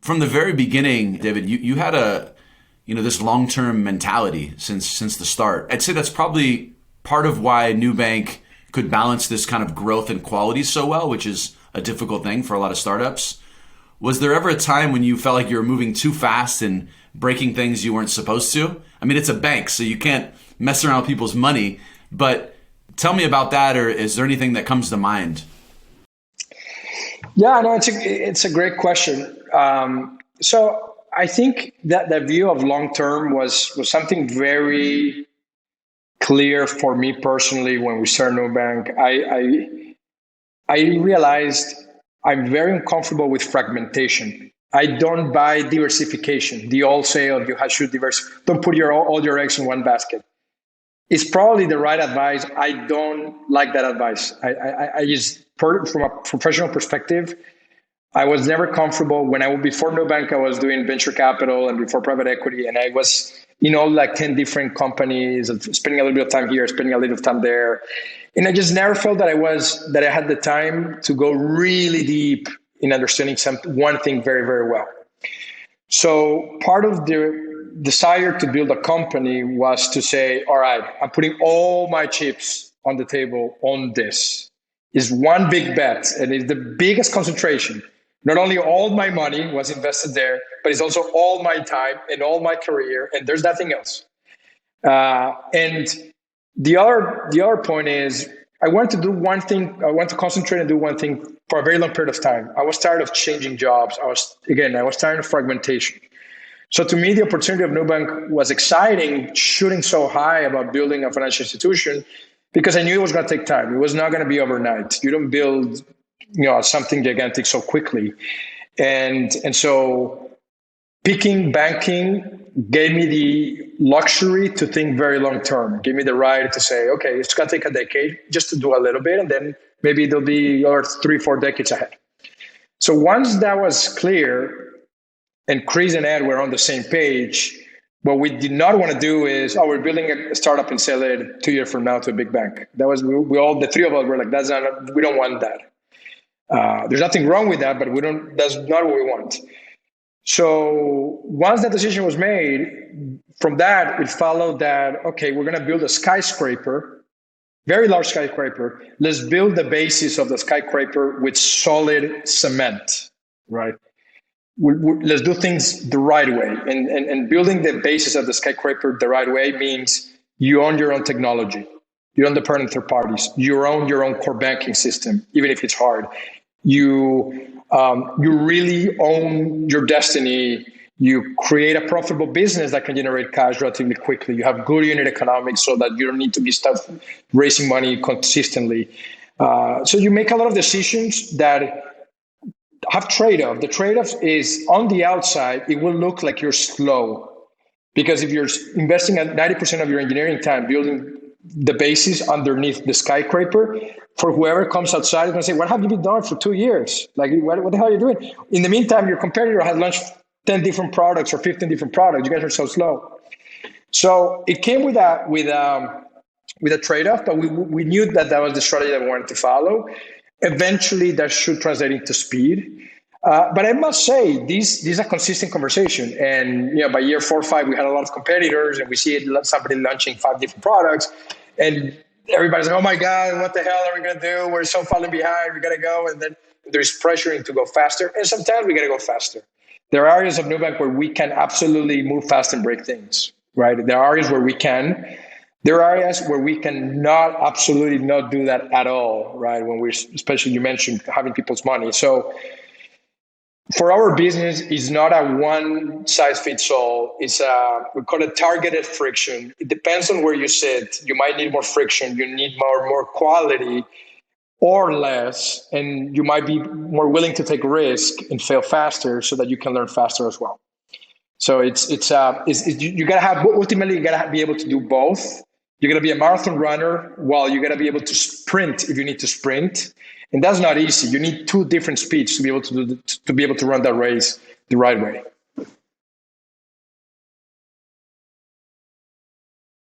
From the very beginning, David, you had this long-term mentality since the start. I'd say that's probably part of why Nubank could balance this kind of growth and quality so well, which is a difficult thing for a lot of startups. Was there ever a time when you felt like you were moving too fast and breaking things you weren't supposed to? I mean, it's a bank, so you can't mess around with people's money, but tell me about that, or is there anything that comes to mind? Yeah, no, it's a great question. So I think that the view of long-term was something very clear for me personally when we started Nubank. I realized I'm very uncomfortable with fragmentation. I don't buy diversification. The old saying, you should diversify. Don't put all your eggs in one basket. It's probably the right advice. I don't like that advice. I just, from a professional perspective, I was never comfortable. Before Nubank, I was doing venture capital and before private equity, and I was like 10 different companies, spending a little bit of time here, spending a little time there. And I just never felt that I had the time to go really deep in understanding one thing very, very well. So part of the desire to build a company was to say, all right, I'm putting all my chips on the table on this. It's one big bet, and it's the biggest concentration. Not only all my money was invested there, but it's also all my time and all my career, and there's nothing else. And the other point is, I want to do one thing. I want to concentrate and do one thing for a very long period of time. I was tired of changing jobs. I was tired of fragmentation. So to me, the opportunity of Nubank was exciting, shooting so high about building a financial institution, because I knew it was going to take time. It was not going to be overnight. You don't build something gigantic so quickly. And so picking banking gave me the luxury to think very long term, gave me the right to say, okay, it's going to take a decade just to do a little bit, and then maybe there'll be 3-4 decades ahead. So once that was clear and Chris and Ed were on the same page, what we did not want to do is, we're building a startup and sell it 2 years from now to a big bank. That was, the three of us were like, we don't want that. There's nothing wrong with that, but that's not what we want. So once that decision was made, from that, it followed that, okay, we're going to build a skyscraper, very large skyscraper. Let's build the basis of the skyscraper with solid cement, right? Let's do things the right way. And building the basis of the skyscraper the right way means you own your own technology. You don't depend on third parties. You own your own core banking system, even if it's hard. You really own your destiny. You create a profitable business that can generate cash relatively quickly. You have good unit economics so that you don't need to be raising money consistently. So you make a lot of decisions that have trade-off. The trade-off is, on the outside, it will look like you're slow, because if you're investing at 90% of your engineering time building the basis underneath the skyscraper, for whoever comes outside is going to say, what have you been doing for 2 years? Like, what the hell are you doing? In the meantime, your competitor has launched 10 different products or 15 different products. You guys are so slow. So it came with a trade-off, but we knew that was the strategy that we wanted to follow. Eventually, that should translate into speed. But I must say, this is a consistent conversation. And by year 4 or 5, we had a lot of competitors, and we see somebody launching 5 different products. And everybody's like, oh my God, what the hell are we going to do? We're so falling behind. We got to go. And then there's pressuring to go faster. And sometimes we got to go faster. There are areas of Nubank where we can absolutely move fast and break things, right? There are areas where we can. There are areas where we can absolutely not do that at all, right? Especially you mentioned having people's money. So for our business, it's not a one size fits all. It's we call it targeted friction. It depends on where you sit. You might need more friction. You need more quality or less, and you might be more willing to take risk and fail faster so that you can learn faster as well. So you gotta have, ultimately you gotta be able to do both. You're gonna be a marathon runner while you gotta be able to sprint if you need to sprint. And that's not easy. You need 2 different speeds to be able to run that race the right way.